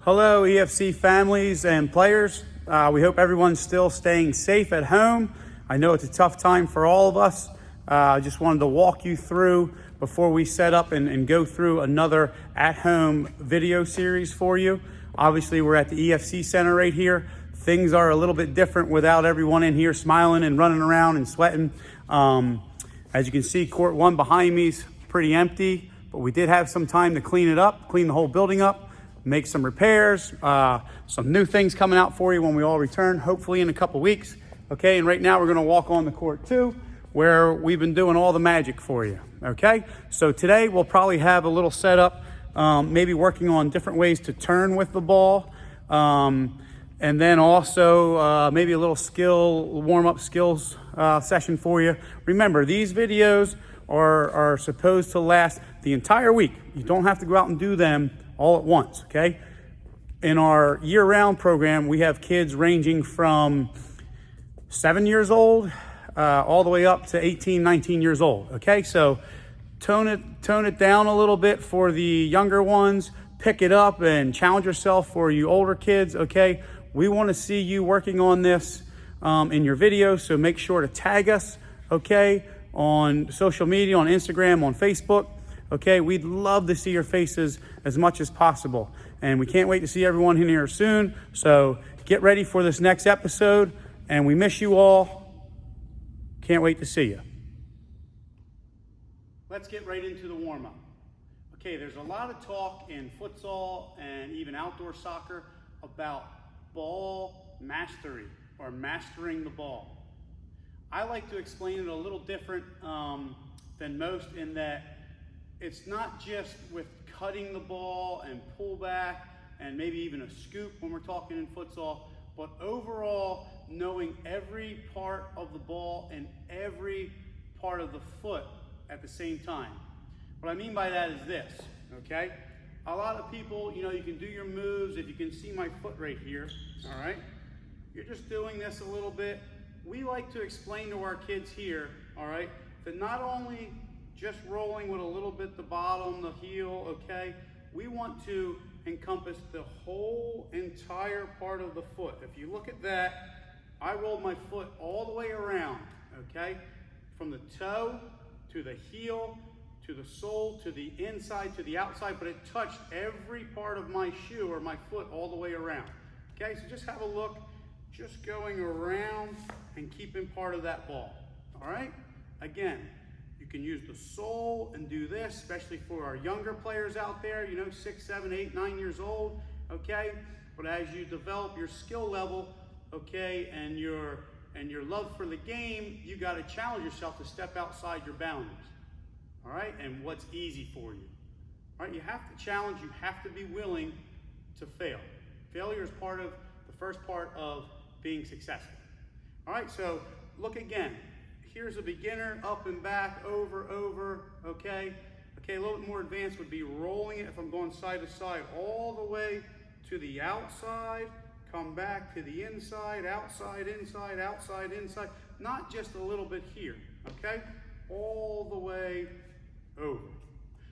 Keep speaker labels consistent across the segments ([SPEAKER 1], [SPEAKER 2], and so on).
[SPEAKER 1] Hello, EFC families and players. We hope everyone's still staying safe at home. I know it's a tough time for all of us. I just wanted to walk you through before we set up and go through another at-home video series for you. Obviously, we're at the EFC Center right here. Things are a little bit different without everyone in here smiling and running around and sweating. As you can see, court one behind me is pretty empty, but we did have some time to clean it up, clean the whole building up, make some repairs, some new things coming out for you when we all return, hopefully in a couple weeks. Okay, and right now we're gonna walk on the court two, where we've been doing all the magic for you, okay? So today we'll probably have a little setup, maybe working on different ways to turn with the ball, and then also maybe a little warm-up skills session for you. Remember, these videos are supposed to last the entire week. You don't have to go out and do them all at once, okay? In our year-round program, we have kids ranging from 7 years old all the way up to 18, 19 years old, okay? So tone it down a little bit for the younger ones, pick it up and challenge yourself for you older kids, okay? We wanna see you working on this in your videos, so make sure to tag us, okay? On social media, on Instagram, on Facebook. Okay, we'd love to see your faces as much as possible. And we can't wait to see everyone in here soon. So get ready for this next episode. And we miss you all. Can't wait to see you. Let's get right into the warm-up. Okay, there's a lot of talk in futsal and even outdoor soccer about ball mastery or mastering the ball. I like to explain it a little different than most in that it's not just with cutting the ball and pull back and maybe even a scoop when we're talking in futsal, but overall knowing every part of the ball and every part of the foot at the same time. What I mean by that is this, okay? A lot of people, you can do your moves. If you can see my foot right here, all right? You're just doing this a little bit. We like to explain to our kids here, all right, that not only just rolling with a little bit the bottom, the heel, okay? We want to encompass the whole entire part of the foot. If you look at that, I rolled my foot all the way around, okay? From the toe to the heel, to the sole, to the inside, to the outside, but it touched every part of my shoe or my foot all the way around. Okay, so just have a look, just going around and keeping part of that ball, all right? Again, you can use the sole and do this, especially for our younger players out there, 6, 7, 8, 9 years old, okay? But as you develop your skill level, okay, and your love for the game, you got to challenge yourself to step outside your boundaries, all right? And what's easy for you, all right? You have to challenge, you have to be willing to fail. Failure is part of the first part of being successful, all right? So look again. Here's a beginner, up and back, over, okay? Okay, a little bit more advanced would be rolling it if I'm going side to side, all the way to the outside, come back to the inside, outside, inside, outside, inside, not just a little bit here, okay? All the way over.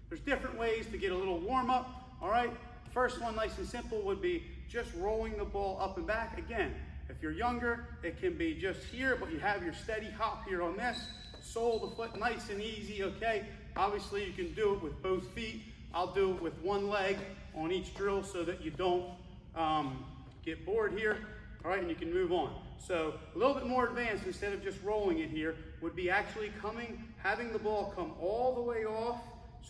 [SPEAKER 1] There's different ways to get a little warm up, all right? First one, nice and simple, would be just rolling the ball up and back. Again, if you're younger, it can be just here, but you have your steady hop here on this. Sole the foot, nice and easy, okay? Obviously, you can do it with both feet. I'll do it with one leg on each drill so that you don't get bored here, all right? And you can move on. So a little bit more advanced, instead of just rolling it here, would be actually having the ball come all the way off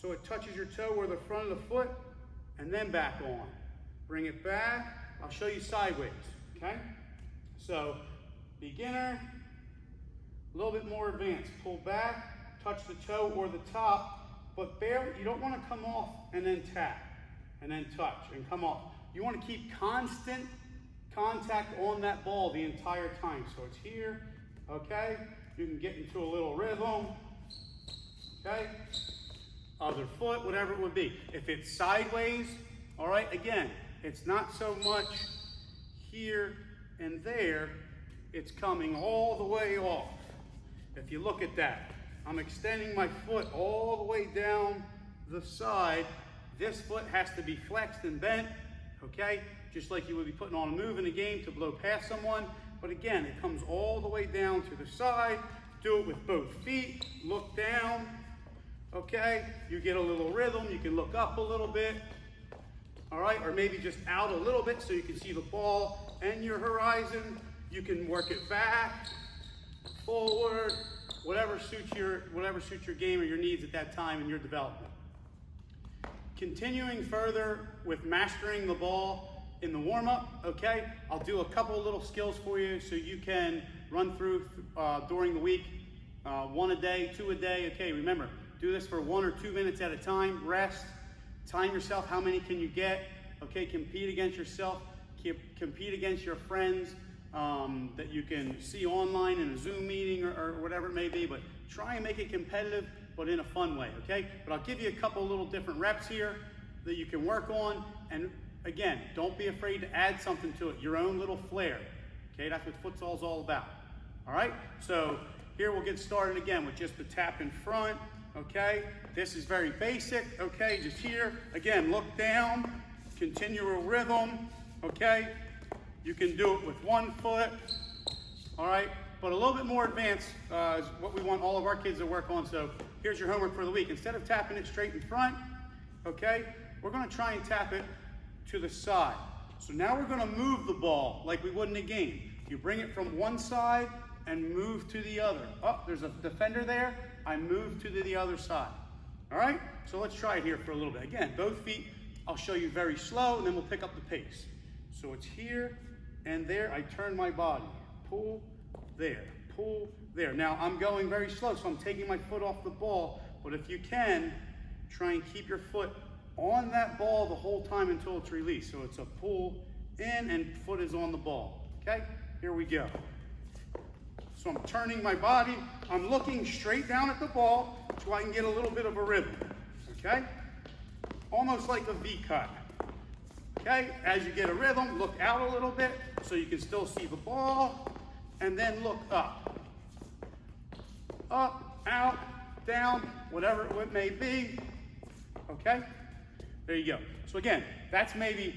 [SPEAKER 1] so it touches your toe or the front of the foot, and then back on. Bring it back. I'll show you sideways, okay? So, beginner, a little bit more advanced. Pull back, touch the toe or the top, but barely, you don't want to come off and then tap, and then touch and come off. You want to keep constant contact on that ball the entire time. So it's here, okay? You can get into a little rhythm, okay? Other foot, whatever it would be. If it's sideways, all right, again, it's not so much here and there, it's coming all the way off. If you look at that, I'm extending my foot all the way down the side. This foot has to be flexed and bent, okay? Just like you would be putting on a move in a game to blow past someone. But again, it comes all the way down to the side. Do it with both feet, look down, okay? You get a little rhythm, you can look up a little bit, all right? Or maybe just out a little bit so you can see the ball and your horizon. You can work it back, forward, whatever suits your game or your needs at that time in your development. Continuing further with mastering the ball in the warm-up, okay? I'll do a couple of little skills for you so you can run through during the week, 1 a day, 2 a day, okay? Remember, do this for 1 or 2 minutes at a time, rest, time yourself, how many can you get, okay? Compete against yourself, compete against your friends that you can see online in a Zoom meeting or whatever it may be, but try and make it competitive, but in a fun way, okay? But I'll give you a couple little different reps here that you can work on, and again, don't be afraid to add something to it, your own little flair, okay? That's what futsal is all about, all right? So here we'll get started again with just the tap in front, okay? This is very basic, okay? Just here, again, look down, continual rhythm, okay? You can do it with 1 foot, all right? But a little bit more advanced is what we want all of our kids to work on. So here's your homework for the week. Instead of tapping it straight in front, okay, we're gonna try and tap it to the side. So now we're gonna move the ball like we would in a game. You bring it from one side and move to the other. Oh, there's a defender there. I move to the other side. All right, so let's try it here for a little bit. Again, both feet, I'll show you very slow and then we'll pick up the pace. So it's here and there, I turn my body, pull, there, pull, there. Now I'm going very slow, so I'm taking my foot off the ball, but if you can, try and keep your foot on that ball the whole time until it's released. So it's a pull in and foot is on the ball, okay? Here we go. So I'm turning my body, I'm looking straight down at the ball so I can get a little bit of a rhythm, okay? Almost like a V cut. Okay, as you get a rhythm, look out a little bit so you can still see the ball, and then look up. Up, out, down, whatever it may be, okay? There you go. So again, that's maybe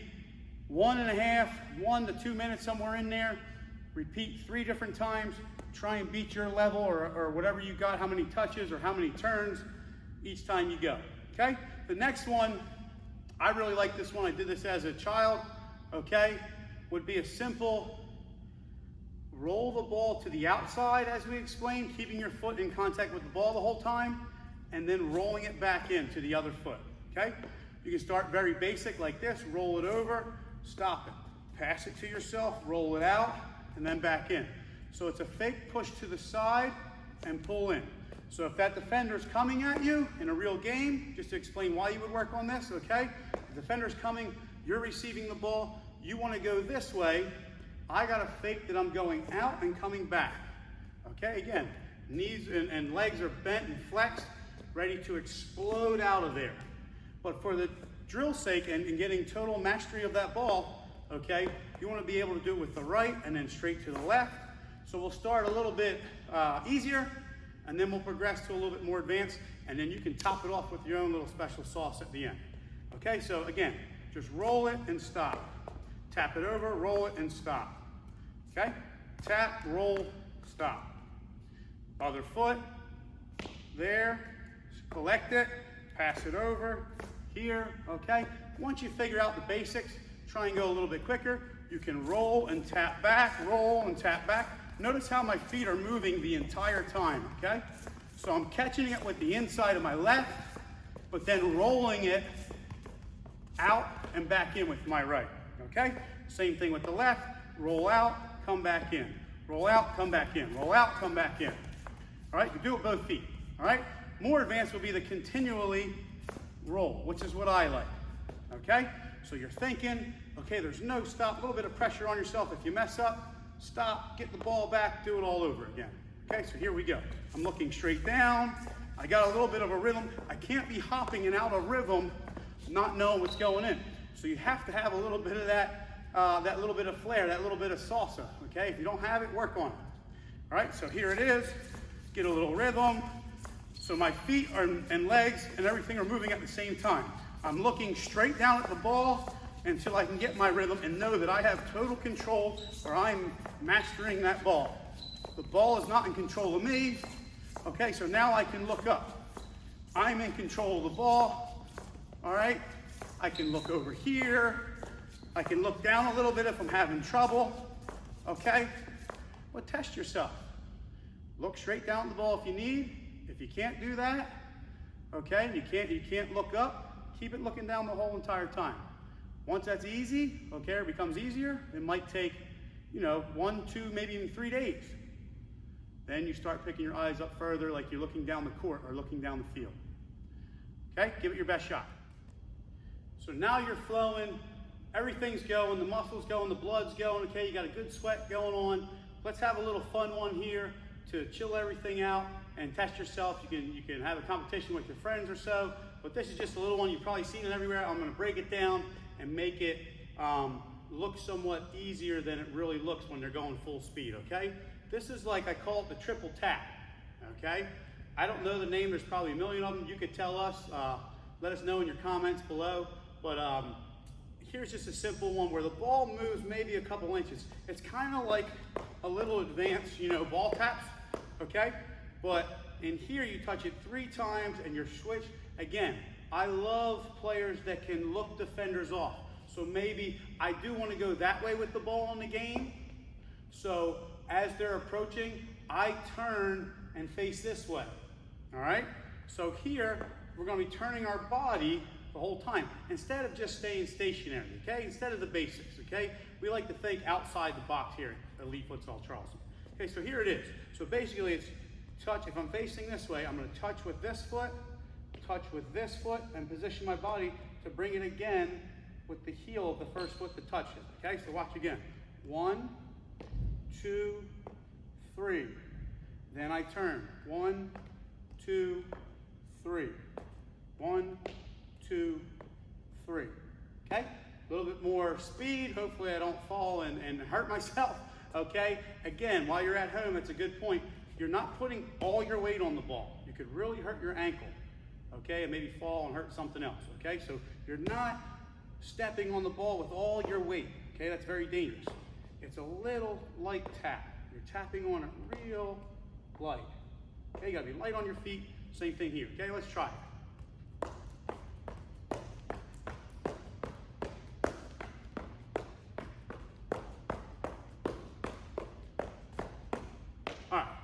[SPEAKER 1] 1.5, 1 to 2 minutes, somewhere in there. Repeat 3 different times. Try and beat your level or whatever you got, how many touches or how many turns each time you go, okay? The next one, I really like this one. I did this as a child, okay? Would be a simple roll the ball to the outside, as we explained, keeping your foot in contact with the ball the whole time, and then rolling it back in to the other foot, okay? You can start very basic like this, roll it over, stop it. Pass it to yourself, roll it out, and then back in. So it's a fake push to the side and pull in. So if that defender's coming at you in a real game, just to explain why you would work on this, okay? The defender's coming, you're receiving the ball, you want to go this way, I got to fake that I'm going out and coming back. Okay, again, knees and legs are bent and flexed, ready to explode out of there. But for the drill's sake and getting total mastery of that ball, okay, you want to be able to do it with the right and then straight to the left. So we'll start a little bit easier, and then we'll progress to a little bit more advanced, and then you can top it off with your own little special sauce at the end. Okay, so again, just roll it and stop. Tap it over, roll it and stop. Okay, tap, roll, stop. Other foot, there, collect it, pass it over, here, okay? Once you figure out the basics, try and go a little bit quicker. You can roll and tap back, roll and tap back. Notice how my feet are moving the entire time, okay? So I'm catching it with the inside of my left, but then rolling it out and back in with my right, okay? Same thing with the left, roll out, come back in. Roll out, come back in. Roll out, come back in. All right, you do it both feet, all right? More advanced will be the continually roll, which is what I like, okay? So you're thinking, okay, there's no stop, a little bit of pressure on yourself. If you mess up, stop, get the ball back, do it all over again. Okay, so here we go. I'm looking straight down. I got a little bit of a rhythm. I can't be hopping in out of rhythm, not knowing what's going in. So you have to have a little bit of that little bit of flair, that little bit of salsa, okay? If you don't have it, work on it. All right, so here it is. Get a little rhythm. So my feet and legs and everything are moving at the same time. I'm looking straight down at the ball, until I can get my rhythm and know that I have total control, or I'm mastering that ball. The ball is not in control of me. Okay, so now I can look up. I'm in control of the ball. All right, I can look over here. I can look down a little bit if I'm having trouble. Okay, well, test yourself. Look straight down at the ball if you need. If you can't do that, okay, you can't look up, keep it looking down the whole entire time. Once that's easy, okay, or becomes easier, it might take, 1, 2, maybe even 3 days. Then you start picking your eyes up further like you're looking down the court or looking down the field. Okay, give it your best shot. So now you're flowing, everything's going, the muscles going, the blood's going, okay, you got a good sweat going on. Let's have a little fun one here to chill everything out and test yourself. You can have a competition with your friends or so, but this is just a little one. You've probably seen it everywhere. I'm gonna break it down and make it look somewhat easier than it really looks when they're going full speed, okay? This is like, I call it the triple tap, okay? I don't know the name, there's probably a million of them. You could tell us, let us know in your comments below, but here's just a simple one where the ball moves maybe a couple inches. It's kind of like a little advanced, ball taps, okay? But in here you touch it 3 times and you're switched. Again, I love players that can look defenders off. So maybe I do want to go that way with the ball in the game. So as they're approaching, I turn and face this way, all right? So here, we're going to be turning our body the whole time, instead of just staying stationary, okay? Instead of the basics, okay? We like to think outside the box here at Elite Futsal Charleston. Okay, so here it is. So basically it's touch, if I'm facing this way, I'm gonna touch with this foot, and position my body to bring it again with the heel of the first foot to touch it, okay? So watch again. 1, 2, 3. Then I turn. 1, 2, 3. 1, 2, 3. Okay? A little bit more speed. Hopefully I don't fall and hurt myself. Okay? Again, while you're at home, it's a good point. You're not putting all your weight on the ball. You could really hurt your ankle. Okay? And maybe fall and hurt something else. Okay? So you're not stepping on the ball with all your weight. Okay? That's very dangerous. It's a little light tap. You're tapping on it real light. Okay? You gotta be light on your feet. Same thing here. Okay? Let's try it.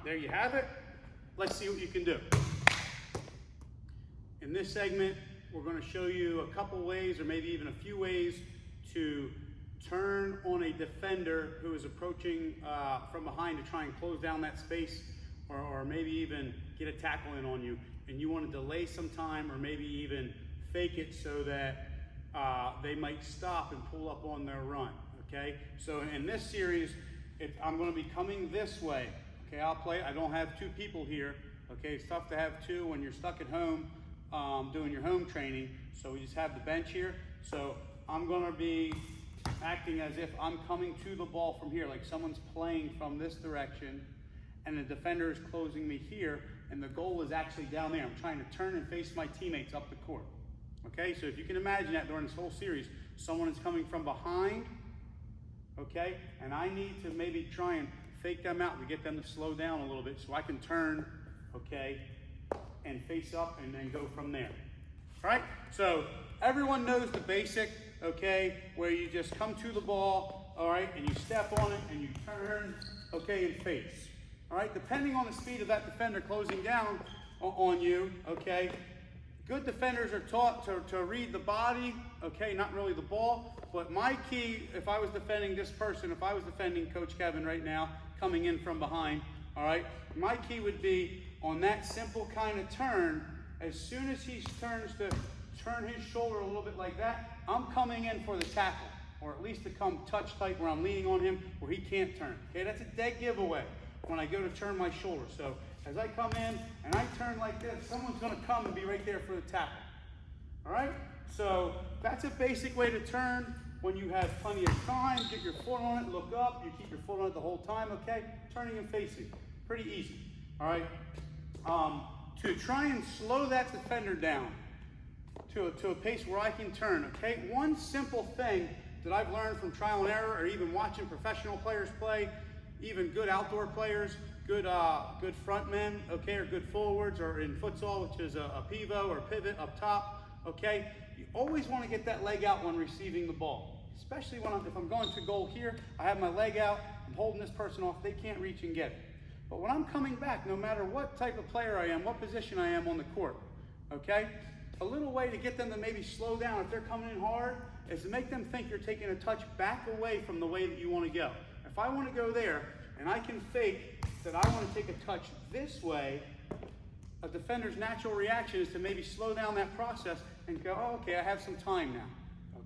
[SPEAKER 1] There you have it. Let's see what you can do. In this segment, we're going to show you a couple ways, or maybe even a few ways, to turn on a defender who is approaching from behind to try and close down that space, or maybe even get a tackle in on you, and you want to delay some time, or maybe even fake it so that they might stop and pull up on their run. Okay, so in this series, I'm going to be coming this way. Okay, I'll play. I don't have 2 people here. Okay, it's tough to have 2 when you're stuck at home doing your home training. So we just have the bench here. So I'm going to be acting as if I'm coming to the ball from here, like someone's playing from this direction, and the defender is closing me here, and the goal is actually down there. I'm trying to turn and face my teammates up the court. Okay, so if you can imagine that during this whole series, someone is coming from behind, okay, and I need to maybe try and fake them out to get them to slow down a little bit so I can turn, okay, and face up and then go from there. All right, so everyone knows the basic, okay, where you just come to the ball, all right, and you step on it and you turn, okay, and face. All right, depending on the speed of that defender closing down on you, okay, good defenders are taught to read the body, okay, not really the ball. But my key, if I was defending this person, if I was defending Coach Kevin right now, coming in from behind, all right, my key would be on that simple kind of turn. As soon as he turns to turn his shoulder a little bit like that, I'm coming in for the tackle, or at least to come touch tight where I'm leaning on him where he can't turn. Okay, that's a dead giveaway when I go to turn my shoulder. So as I come in and I turn like this, someone's going to come and be right there for the tackle. All right? So that's a basic way to turn when you have plenty of time. Get your foot on it, look up. You keep your foot on it the whole time, okay? Turning and facing. Pretty easy. All right? To try and slow that defender down, to a pace where I can turn, okay? One simple thing that I've learned from trial and error, or even watching professional players play, even good outdoor players, good front men, okay, or good forwards, or in futsal, which is a pivot or pivot up top, okay? You always want to get that leg out when receiving the ball, especially if I'm going to goal here, I have my leg out, I'm holding this person off, they can't reach and get it. But when I'm coming back, no matter what type of player I am, what position I am on the court, okay? A little way to get them to maybe slow down if they're coming in hard is to make them think you're taking a touch back away from the way that you want to go. If I want to go there and I can fake that I want to take a touch this way, a defender's natural reaction is to maybe slow down that process and go, oh, okay, I have some time now,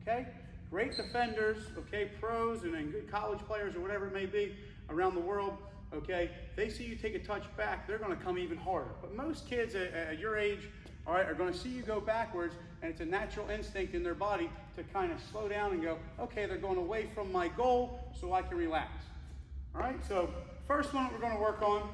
[SPEAKER 1] okay? Great defenders, okay, pros and good college players or whatever it may be around the world, okay, they see you take a touch back, they're going to come even harder. But most kids at your age, all right, are going to see you go backwards, and it's a natural instinct in their body to kind of slow down and go, okay, they're going away from my goal so I can relax. All right, so first one that we're going to work on,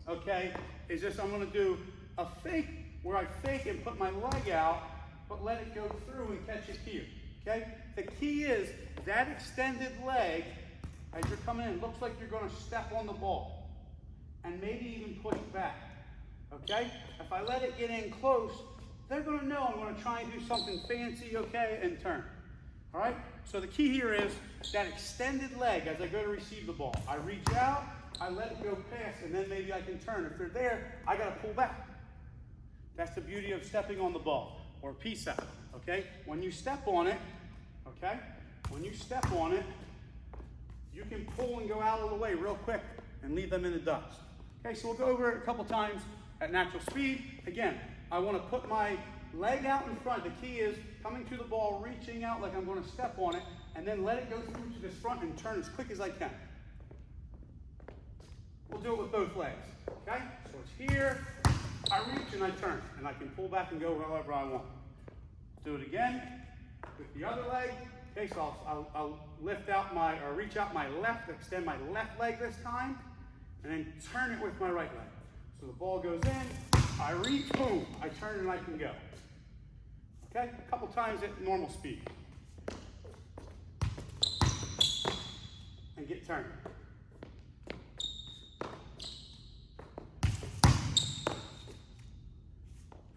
[SPEAKER 1] okay, is this. I'm going to do a fake where I fake and put my leg out, but let it go through and catch it here, okay? The key is that extended leg, as you're coming in, looks like you're going to step on the ball and maybe even push back. Okay? If I let it get in close, they're going to know I'm going to try and do something fancy, okay, and turn. All right? So the key here is that extended leg as I go to receive the ball. I reach out, I let it go past, and then maybe I can turn. If they're there, I got to pull back. That's the beauty of stepping on the ball, or piece out, okay? When you step on it, okay, when you step on it, you can pull and go out of the way real quick and leave them in the dust. Okay, so we'll go over it a couple times at natural speed. Again, I want to put my leg out in front. The key is coming to the ball, reaching out like I'm going to step on it, and then let it go through to this front and turn as quick as I can. We'll do it with both legs, okay? So it's here, I reach and I turn, and I can pull back and go however I want. Do it again with the other leg. Okay, so I'll lift out or reach out my left, extend my left leg this time, and then turn it with my right leg. So the ball goes in, I reach, boom, I turn and I can go. Okay, a couple times at normal speed. And get turned.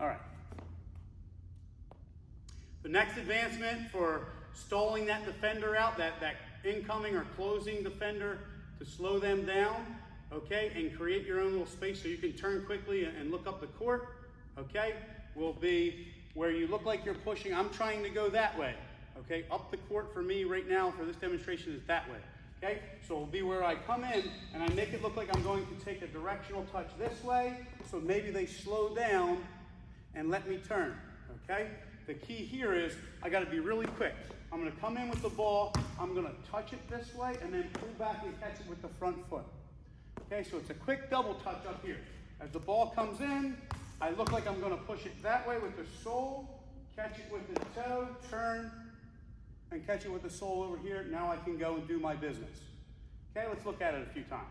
[SPEAKER 1] All right. The next advancement for stalling that defender out, that incoming or closing defender to slow them down, okay, and create your own little space so you can turn quickly and look up the court, okay, will be where you look like you're pushing. I'm trying to go that way, okay? Up the court for me right now for this demonstration is that way, okay? So it'll be where I come in and I make it look like I'm going to take a directional touch this way, so maybe they slow down and let me turn, okay? The key here is I got to be really quick. I'm going to come in with the ball, I'm going to touch it this way, and then pull back and catch it with the front foot. Okay, so it's a quick double touch up here. As the ball comes in, I look like I'm going to push it that way with the sole, catch it with the toe, turn, and catch it with the sole over here. Now I can go and do my business. Okay, let's look at it a few times.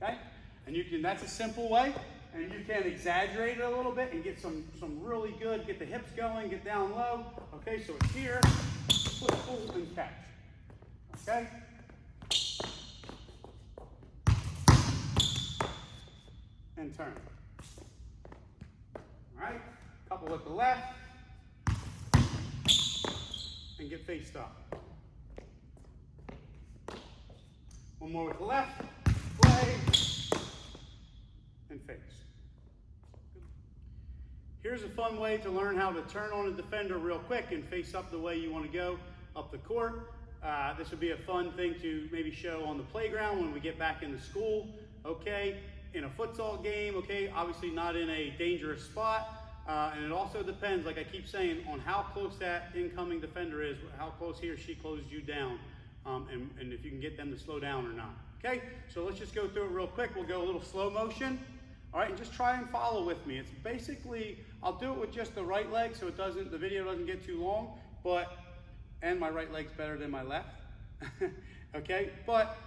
[SPEAKER 1] Okay, and you can, that's a simple way. And you can exaggerate it a little bit and get some really good, get the hips going, get down low. Okay, so it's here, push, pull, and catch. Okay? And turn. All right, couple with the left, and get faced up. One more with the left, play, and face. Here's a fun way to learn how to turn on a defender real quick and face up the way you want to go up the court. This would be a fun thing to maybe show on the playground when we get back into school, okay? In a futsal game, okay? Obviously not in a dangerous spot. And it also depends, like I keep saying, on how close that incoming defender is, how close he or she closes you down, and if you can get them to slow down or not. Okay, so let's just go through it real quick. We'll go a little slow motion. All right, and just try and follow with me. It's basically, I'll do it with just the right leg so it doesn't, the video doesn't get too long, and my right leg's better than my left. Okay, but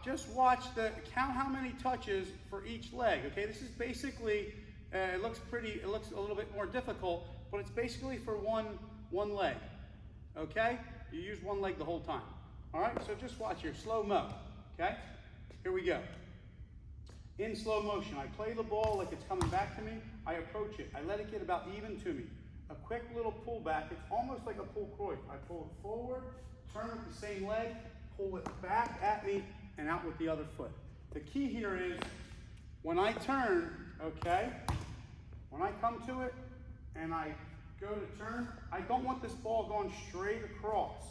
[SPEAKER 1] just count how many touches for each leg. Okay, this is basically, it looks a little bit more difficult, but it's basically for one leg. Okay, you use one leg the whole time. All right, so just watch here, slow-mo. Okay, here we go. In slow motion, I play the ball like it's coming back to me. I approach it. I let it get about even to me. A quick little pull back. It's almost like a pull Cruyff. I pull it forward, turn with the same leg, pull it back at me, and out with the other foot. The key here is when I turn, okay, when I come to it and I go to turn, I don't want this ball going straight across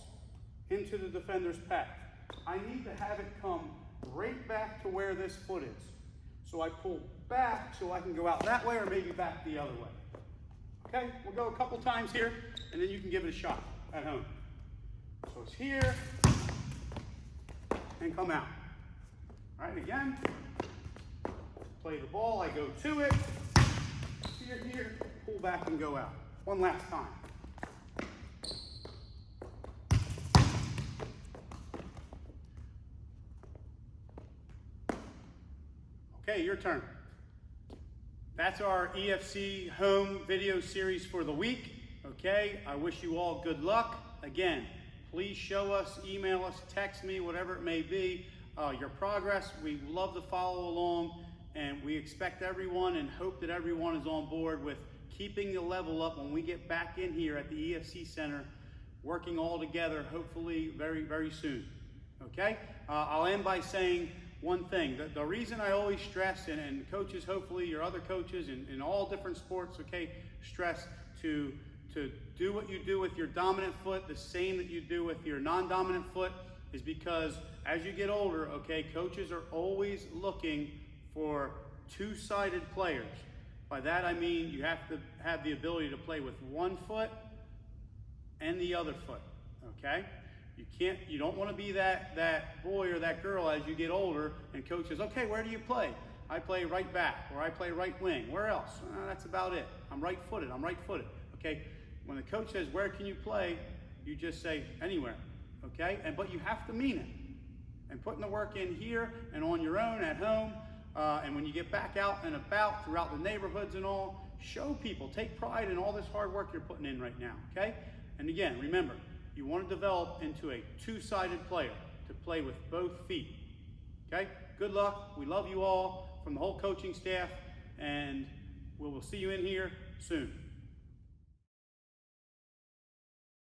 [SPEAKER 1] into the defender's path. I need to have it come right back to where this foot is. So I pull back so I can go out that way or maybe back the other way. Okay, we'll go a couple times here and then you can give it a shot at home. So it's here and come out. All right, again, play the ball, I go to it, here, pull back and go out. One last time. Okay, your turn. That's our EFC home video series for the week. Okay, I wish you all good luck. Again, please show us, email us, text me, whatever it may be, your progress. We love to follow along, and we expect everyone and hope that everyone is on board with keeping the level up when we get back in here at the EFC Center, working all together, hopefully very, very soon. Okay, I'll end by saying one thing. The reason I always stress, and coaches, hopefully your other coaches in all different sports, okay, stress to do what you do with your dominant foot, the same that you do with your non-dominant foot, is because as you get older, okay, coaches are always looking for two-sided players. By that I mean you have to have the ability to play with one foot and the other foot, okay? You don't want to be that boy or that girl as you get older and coach says, okay, where do you play? I play right back, or I play right wing. Where else? That's about it. I'm right-footed. Okay? When the coach says, where can you play? You just say, anywhere. Okay? But you have to mean it. And putting the work in here and on your own at home, and when you get back out and about throughout the neighborhoods and all, show people, take pride in all this hard work you're putting in right now. Okay? And again, remember, you want to develop into a two-sided player to play with both feet. Okay? Good luck. We love you all from the whole coaching staff, and we will see you in here soon.